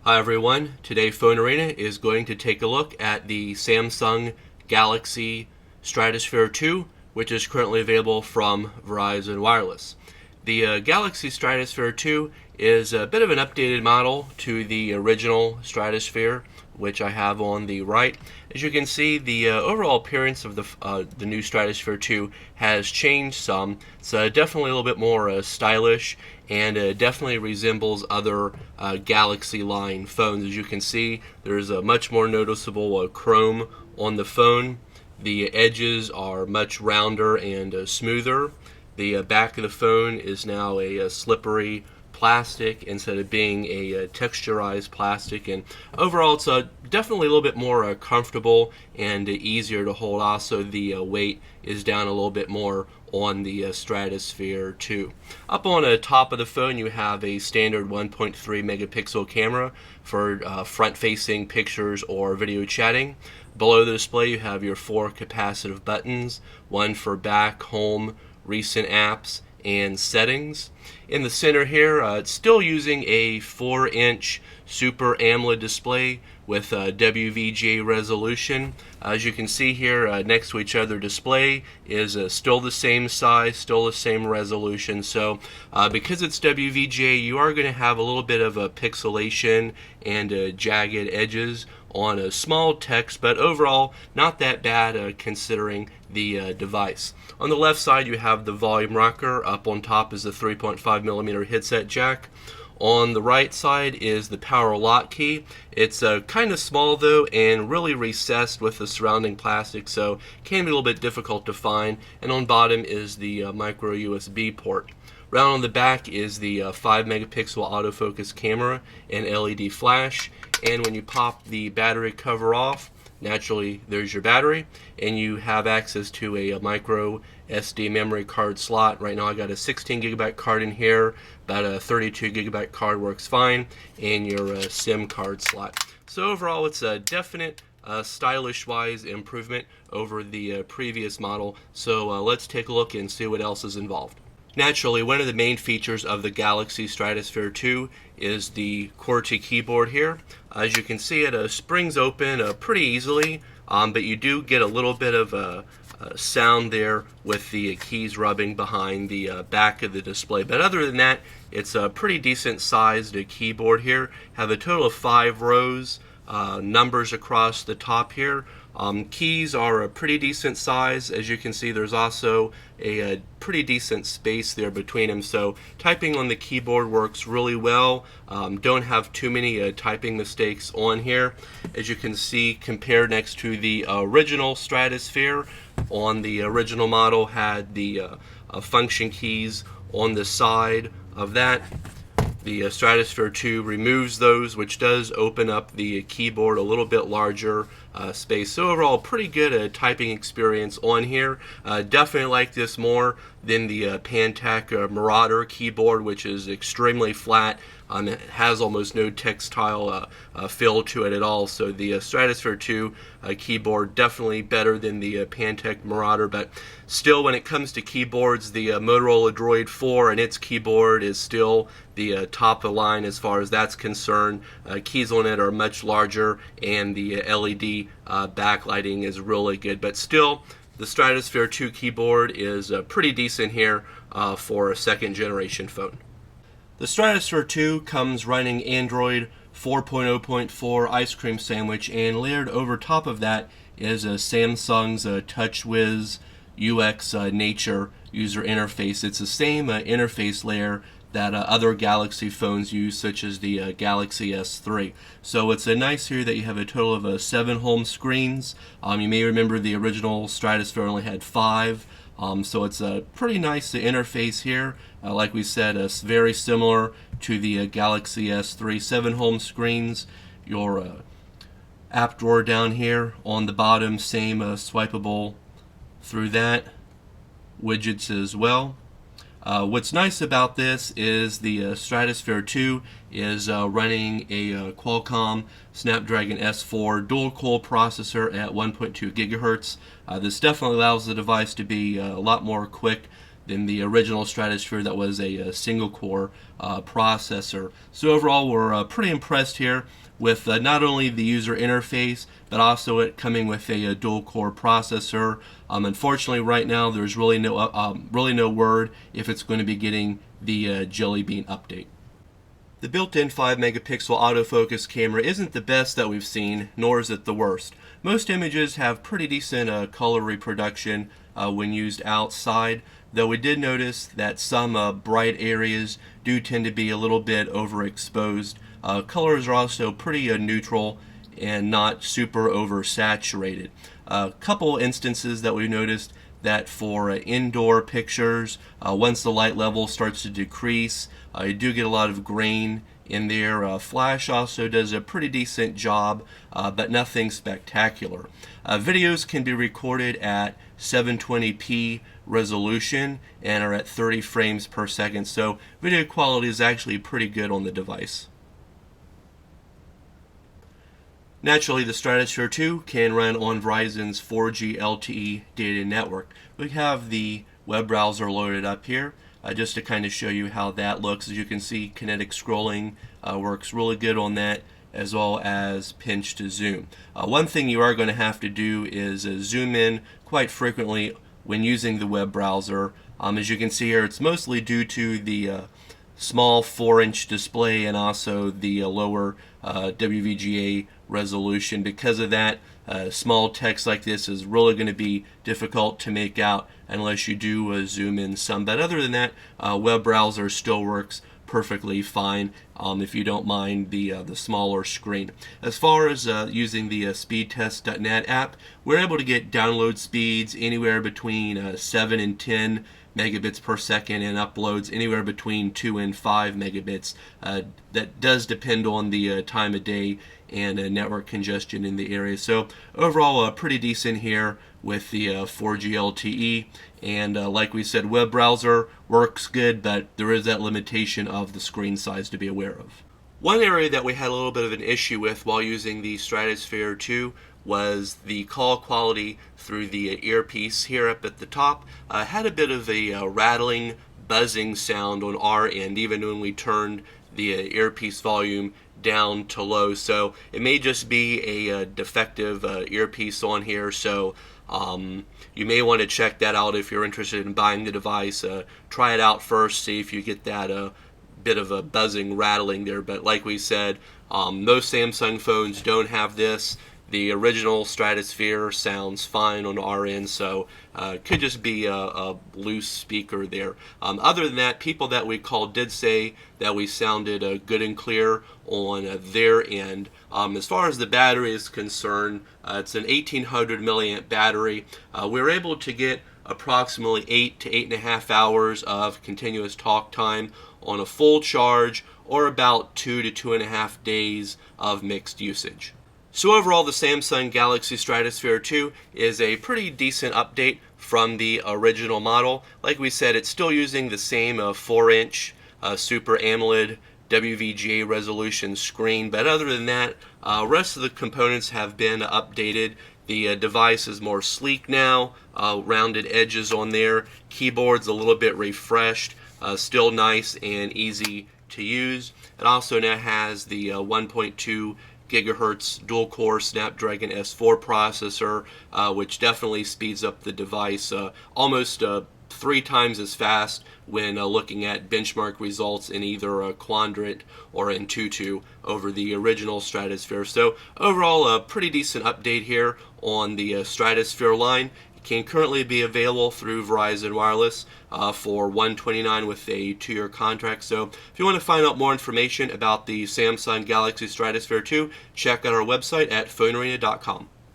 Hi everyone, today PhoneArena is going to take a look at the Samsung Galaxy Stratosphere II, which is currently available from Verizon Wireless. The Galaxy Stratosphere II is a bit of an updated model to the original Stratosphere, which I have on the right. As you can see, the overall appearance of the new Stratosphere II has changed some. It's definitely a little bit more stylish, and definitely resembles other Galaxy line phones. As you can see, there's a much more noticeable chrome on the phone. The edges are much rounder and smoother. The back of the phone is now a slippery plastic instead of being a texturized plastic, and overall it's definitely a little bit more comfortable and easier to hold. Also, the weight is down a little bit more on the Stratosphere 2. Up on the top of the phone you have a standard 1.3 megapixel camera for front-facing pictures or video chatting. Below the display you have your 4 capacitive buttons, one for back, home, recent apps, and settings. In the center here, it's still using a 4-inch Super AMOLED display with WVGA resolution. As you can see here, next to each other display is still the same size, still the same resolution. So because it's WVGA, you are going to have a little bit of a pixelation and jagged edges on a small text, but overall not that bad considering the device. On the left side you have the volume rocker. Up on top is the 3.5mm headset jack. On the right side is the power lock key. It's kind of small though, and really recessed with the surrounding plastic, so can be a little bit difficult to find. And on bottom is the micro USB port. Round on the back is the 5 megapixel autofocus camera and LED flash. And when you pop the battery cover off, naturally there's your battery, and you have access to a micro SD memory card slot. Right now I got a 16 gigabyte card in here, but a 32 gigabyte card works fine, and your SIM card slot. So overall it's a definite stylish wise improvement over the previous model. So let's take a look and see what else is involved. Naturally, one of the main features of the Galaxy Stratosphere II is the Qwerty Keyboard here. As you can see, it springs open pretty easily, but you do get a little bit of a sound there with the keys rubbing behind the back of the display. But other than that, it's a pretty decent sized keyboard here. Have a total of 5 rows, numbers across the top here. Keys are a pretty decent size. As you can see, there's also a pretty decent space there between them, so typing on the keyboard works really well. Don't have too many typing mistakes on here. As you can see, compared next to the original Stratosphere, on the original model had the function keys on the side of that. The Stratosphere 2 removes those, which does open up the keyboard a little bit larger space. So overall, pretty good typing experience on here. Definitely like this more than the Pantech Marauder keyboard, which is extremely flat. It has almost no textile feel to it at all. So the Stratosphere 2 keyboard definitely better than the Pantech Marauder, but still, when it comes to keyboards, the Motorola Droid 4 and its keyboard is still the top of the line as far as that's concerned. Keys on it are much larger, and the LED backlighting is really good, but still the Stratosphere 2 keyboard is pretty decent here for a second generation phone. The Stratosphere 2 comes running Android 4.0.4 Ice Cream Sandwich, and layered over top of that is Samsung's TouchWiz UX Nature user interface. It's the same interface layer that other Galaxy phones use, such as the Galaxy S3. So it's nice here that you have a total of 7 home screens. You may remember the original Stratosphere only had 5. So it's a pretty nice interface here. Like we said, very similar to the Galaxy S3. 7 home screens. Your app drawer down here on the bottom, same swipeable through that. Widgets as well. What's nice about this is the Stratosphere 2 is running a Qualcomm Snapdragon S4 dual-core processor at 1.2 gigahertz. This definitely allows the device to be a lot more quick than the original Stratosphere that was a single core processor. So overall, we're pretty impressed here with not only the user interface, but also it coming with a dual core processor. Unfortunately, right now there's really no word if it's going to be getting the Jelly Bean update. The built-in 5-megapixel autofocus camera isn't the best that we've seen, nor is it the worst. Most images have pretty decent color reproduction when used outside, though we did notice that some bright areas do tend to be a little bit overexposed. Colors are also pretty neutral and not super oversaturated. A couple instances that we noticed that for indoor pictures, once the light level starts to decrease, you do get a lot of grain in there. Flash also does a pretty decent job, but nothing spectacular. Videos can be recorded at 720p resolution and are at 30 frames per second, so video quality is actually pretty good on the device. Naturally, the Stratosphere II can run on Verizon's 4G LTE data network. We have the web browser loaded up here just to kind of show you how that looks. As you can see, kinetic scrolling works really good on that, as well as pinch to zoom. One thing you are going to have to do is zoom in quite frequently when using the web browser. As you can see here, it's mostly due to the small 4-inch display and also the lower WVGA resolution. Because of that, small text like this is really going to be difficult to make out unless you do zoom in some. But other than that, web browser still works perfectly fine if you don't mind the smaller screen. As far as using the Speedtest Net app, we're able to get download speeds anywhere between 7 and 10 megabits per second and uploads anywhere between 2 and 5 megabits. That does depend on the time of day and network congestion in the area. So overall, pretty decent here with the 4G LTE. And like we said, web browser works good, but there is that limitation of the screen size to be aware of. One area that we had a little bit of an issue with while using the Stratosphere II was the call quality through the earpiece here up at the top. Had a bit of a rattling, buzzing sound on our end, even when we turned the earpiece volume down to low. So it may just be a defective earpiece on here. So you may want to check that out if you're interested in buying the device. Try it out first, see if you get that bit of a buzzing, rattling there. But like we said, most Samsung phones don't have this. The original Stratosphere sounds fine on our end, so could just be a loose speaker there. Other than that, people that we called did say that we sounded good and clear on their end. As far as the battery is concerned, it's an 1800 milliamp battery. We were able to get approximately 8 to 8.5 hours of continuous talk time on a full charge, or about 2 to 2.5 days of mixed usage. So overall, the Samsung Galaxy Stratosphere II is a pretty decent update from the original model. Like we said, it's still using the same 4-inch Super AMOLED WVGA resolution screen, but other than that, rest of the components have been updated. The device is more sleek now, rounded edges on there, keyboard's a little bit refreshed, still nice and easy to use. It also now has the 1.2 gigahertz dual-core Snapdragon S4 processor, which definitely speeds up the device almost 3 times as fast when looking at benchmark results in either a Quadrant or in Antutu over the original Stratosphere. So overall, a pretty decent update here on the Stratosphere line. Can currently be available through Verizon Wireless for $129 with a 2-year contract. So if you want to find out more information about the Samsung Galaxy Stratosphere II, check out our website at PhoneArena.com.